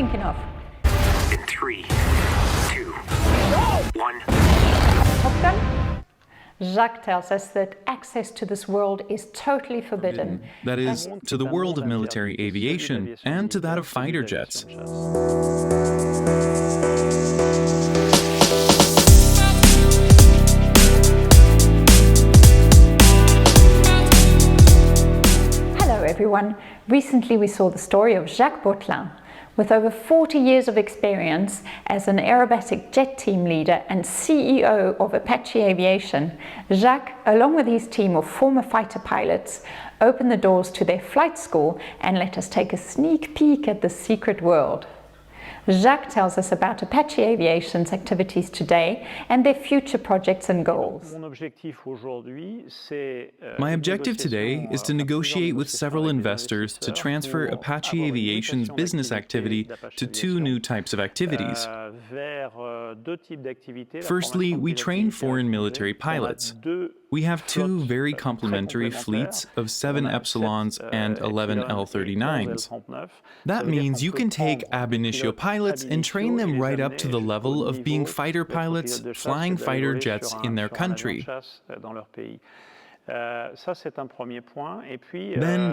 thinking of? In 3, 2, 1. Top Gun? Jacques tells us that access to this world is totally forbidden. That is, to the world of military aviation and to that of fighter jets. Hello everyone. Recently we saw the story of Jacque Bothelin. With over 40 years of experience as an aerobatic jet team leader and CEO of Apache Aviation, Jacques, along with his team of former fighter pilots, opened the doors to their flight school and let us take a sneak peek at the secret world. Jacques tells us about Apache Aviation's activities today and their future projects and goals. My objective today is to negotiate with several investors to transfer Apache Aviation's business activity to two new types of activities. Firstly, we train foreign military pilots. We have two very complementary fleets of 7 Epsilons and 11 L39s. That means you can take ab initio pilots and train them right up to the level of being fighter pilots flying fighter jets in their country. Then,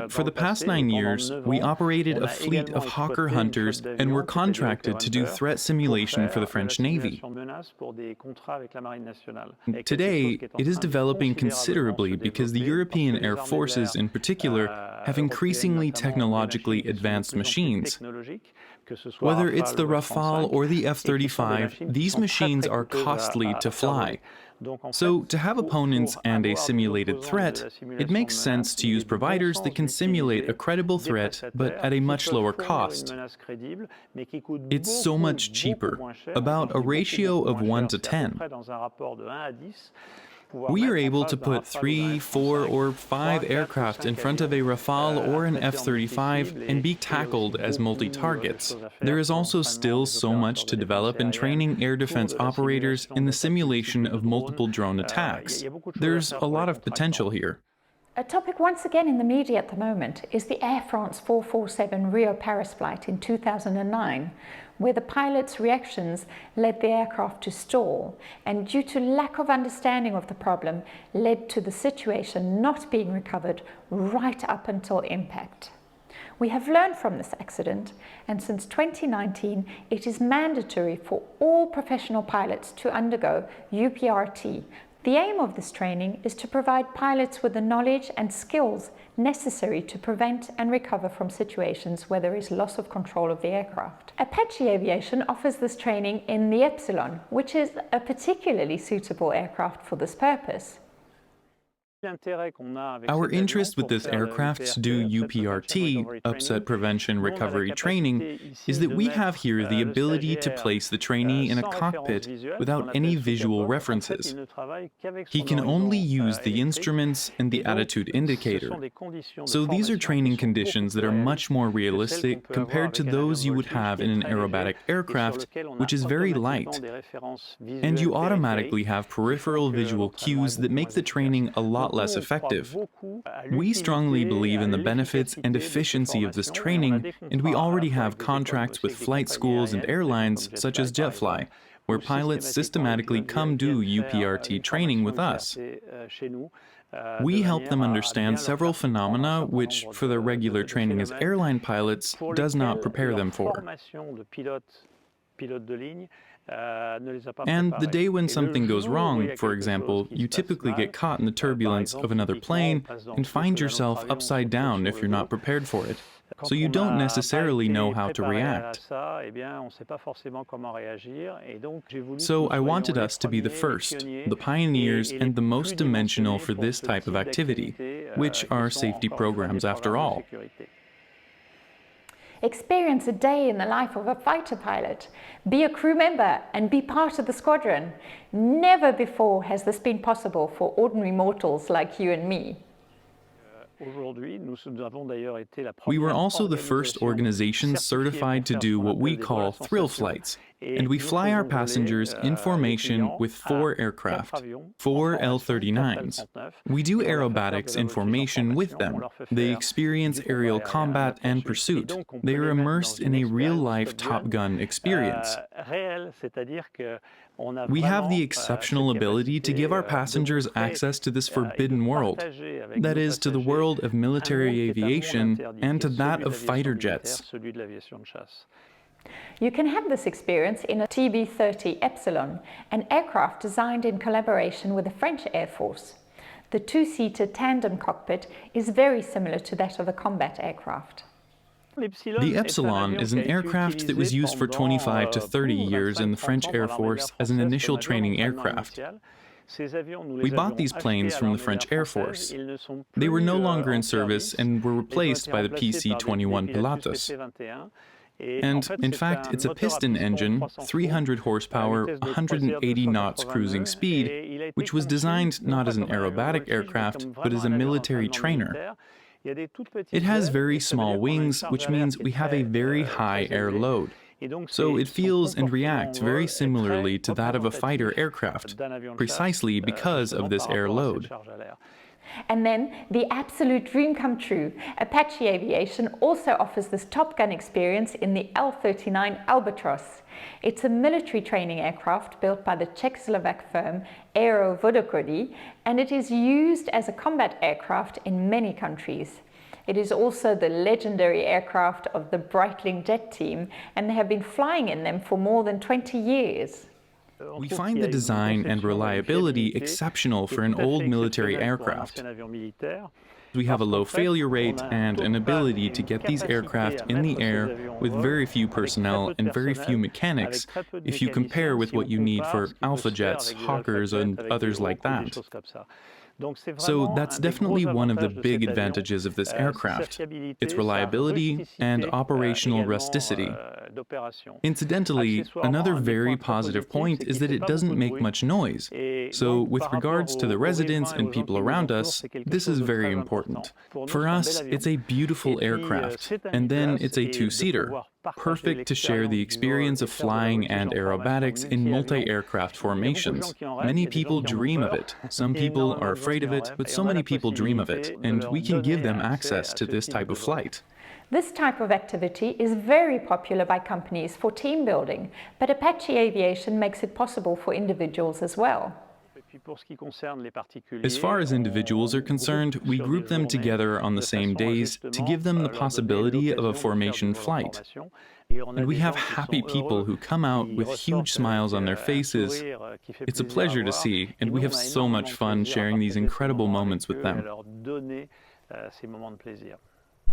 for the past 9 years, we operated a fleet of Hawker hunters and were contracted to do threat simulation for the French Navy. Today, it is developing considerably because the European Air Forces in particular have increasingly technologically advanced machines. Whether it's the Rafale or the F-35, these machines are costly to fly. So, to have opponents and a simulated threat, it makes sense to use providers that can simulate a credible threat, but at a much lower cost. It's so much cheaper, about a ratio of 1 to 10. We are able to put 3, 4, or 5 aircraft in front of a Rafale or an F-35 and be tackled as multi-targets. There is also still so much to develop in training air defense operators in the simulation of multiple drone attacks. There's a lot of potential here. A topic once again in the media at the moment is the Air France 447 Rio-Paris flight in 2009, where the pilot's reactions led the aircraft to stall, and due to lack of understanding of the problem, led to the situation not being recovered right up until impact. We have learned from this accident, and since 2019, it is mandatory for all professional pilots to undergo UPRT. The aim of this training is to provide pilots with the knowledge and skills necessary to prevent and recover from situations where there is loss of control of the aircraft. Apache Aviation offers this training in the Epsilon, which is a particularly suitable aircraft for this purpose. Our interest with this aircraft to do UPRT, upset prevention recovery training, is that we have here the ability to place the trainee in a cockpit without any visual references. He can only use the instruments and the attitude indicator. So these are training conditions that are much more realistic compared to those you would have in an aerobatic aircraft, which is very light. And you automatically have peripheral visual cues that make the training a lot less effective. We strongly believe in the benefits and efficiency of this training, and we already have contracts with flight schools and airlines such as JetFly, where pilots systematically come do UPRT training with us. We help them understand several phenomena which, for their regular training as airline pilots, does not prepare them for. And the day when something goes wrong, for example, you typically get caught in the turbulence of another plane and find yourself upside down if you're not prepared for it. So you don't necessarily know how to react. So I wanted us to be the first, the pioneers, and the most dimensional for this type of activity, which are safety programs after all. Experience a day in the life of a fighter pilot. Be a crew member and be part of the squadron. Never before has this been possible for ordinary mortals like you and me. We were also the first organization certified to do what we call thrill flights, and we fly our passengers in formation with 4 aircraft, 4 L39s. We do aerobatics in formation with them. They experience aerial combat and pursuit. They are immersed in a real-life Top Gun experience. We have the exceptional ability to give our passengers access to this forbidden world, that is, to the world of military aviation and to that of fighter jets. You can have this experience in a TB-30 Epsilon, an aircraft designed in collaboration with the French Air Force. The 2-seater tandem cockpit is very similar to that of a combat aircraft. The Epsilon is an aircraft that was used for 25 to 30 years in the French Air Force as an initial training aircraft. We bought these planes from the French Air Force. They were no longer in service and were replaced by the PC-21 Pilatus. And, in fact, it's a piston engine, 300 horsepower, 180 knots cruising speed, which was designed not as an aerobatic aircraft, but as a military trainer. It has very small wings, which means we have a very high air load. So it feels and reacts very similarly to that of a fighter aircraft, precisely because of this air load. And then, the absolute dream come true. Apache Aviation also offers this Top Gun experience in the L39 Albatros. It's a military training aircraft built by the Czechoslovak firm Aero, and it is used as a combat aircraft in many countries. It is also the legendary aircraft of the Breitling Jet Team, and they have been flying in them for more than 20 years. We find the design and reliability exceptional for an old military aircraft. We have a low failure rate and an ability to get these aircraft in the air with very few personnel and very few mechanics if you compare with what you need for Alpha jets, Hawkers, and others like that. So that's definitely one of the big advantages of this aircraft, its reliability and operational rusticity. Incidentally, another very positive point is that it doesn't make much noise. So with regards to the residents and people around us, this is very important. For us, it's a beautiful aircraft, and then it's a 2-seater. Perfect to share the experience of flying and aerobatics in multi-aircraft formations. Many people dream of it. Some people are afraid of it, but so many people dream of it, and we can give them access to this type of flight. This type of activity is very popular by companies for team building, but Apache Aviation makes it possible for individuals as well. As far as individuals are concerned, we group them together on the same days to give them the possibility of a formation flight. And we have happy people who come out with huge smiles on their faces. It's a pleasure to see, and we have so much fun sharing these incredible moments with them.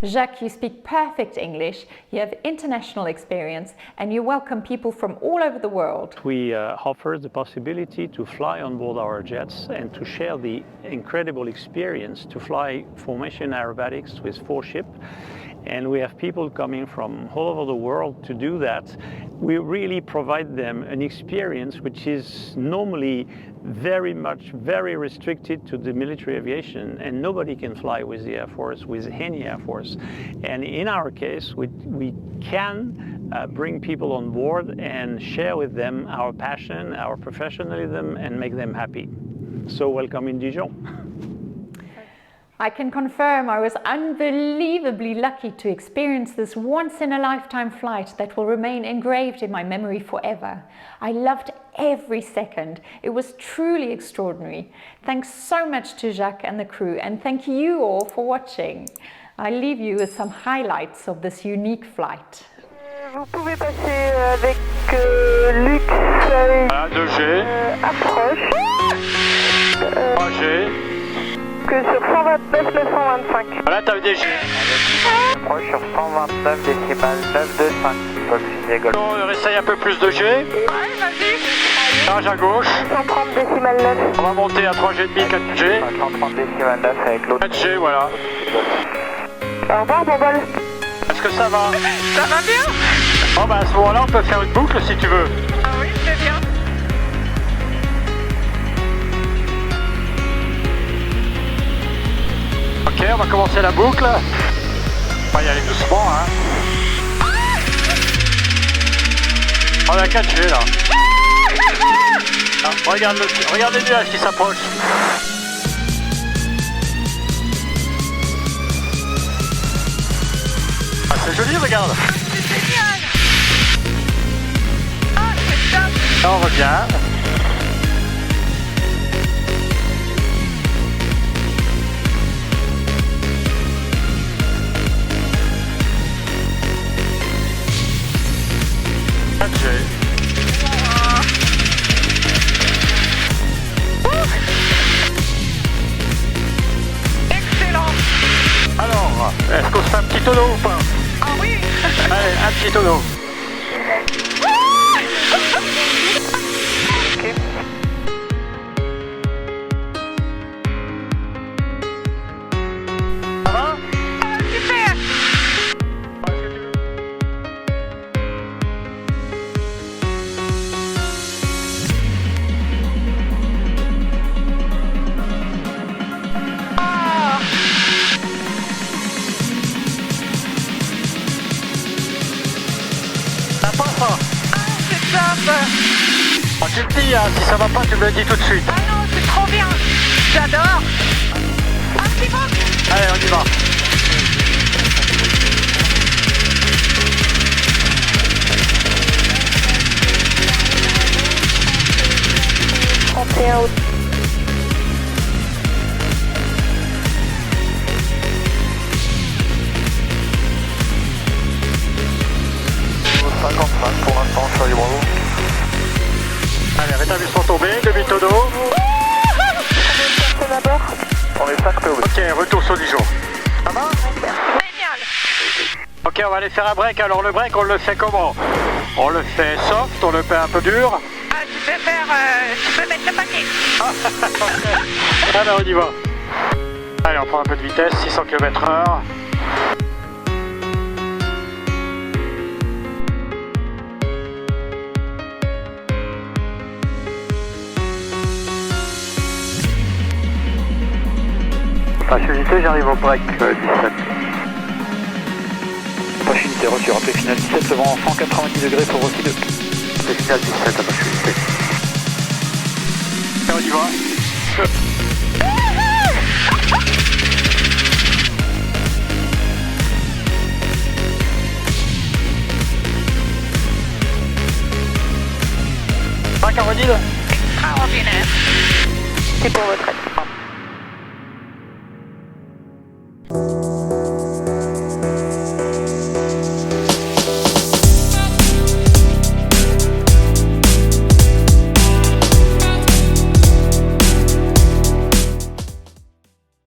Jacques, you speak perfect English, you have international experience, and you welcome people from all over the world. We offer the possibility to fly on board our jets and to share the incredible experience to fly formation aerobatics with 4 ships. And we have people coming from all over the world to do that. We really provide them an experience which is normally very restricted to the military aviation, and nobody can fly with the Air Force, with any Air Force. And in our case, we can bring people on board and share with them our passion, our professionalism, and make them happy. So welcome in Dijon. I can confirm I was unbelievably lucky to experience this once-in-a-lifetime flight that will remain engraved in my memory forever. I loved every second. It was truly extraordinary. Thanks so much to Jacques and the crew, and thank you all for watching. I leave you with some highlights of this unique flight. Vous pouvez passer avec Lux 2G, approche. 3G. Que sur 129 925. Voilà, t'as des G. Approche sur 129 décimales 925. Foxy Golf. On essaye un peu plus de G. Ouais, vas-y. Large à gauche. 130 décimales 9. On va monter à 3G,5, 4G. 130 décimales 9 avec l'autre. 4G, voilà. Au revoir, bon vol. Est-ce que ça va? Ça va bien? Bon, bah à ce moment-là, on peut faire une boucle si tu veux. Ah oui, c'est bien. Ok, on va commencer la boucle. On va y aller doucement, hein. On a 4G là. Ah, regarde les nuages qui s'approchent. Ah, c'est joli, regarde. C'est génial. Ah, c'est top. Là, on revient. Excellent. Alors, est-ce qu'on se fait un petit tonneau ou pas? Ah oui. Allez, un petit tonneau. Ok. Ça va? Ah, super. Ah. Ça passe, ça? Ah, c'est top. Ah, tu me dis, hein, si ça va pas, tu me le dis tout de suite. Ah non, c'est trop bien. J'adore. Un petit peu. Allez, on y va. Pour l'instant, Charlie Bravo. Allez, rétablissement tombé, demi-tonneau. On est 5 PO. Ok, retour sur Dijon. Ça va? Génial. Ok, on va aller faire un break. Alors le break, on le fait comment? On le fait soft, on le fait un peu dur. Ah, tu peux mettre le paquet. Allez, on y va. Allez, on prend un peu de vitesse, 600 km/h. Apache unité, j'arrive au break 17. Apache unité reçu, rappel final 17, le vent 190 degrés pour Rossi 2. Rappel final 17, Apache unité. Et on y va. Pas Caroline? Extraordinaire. C'est pour votre aide.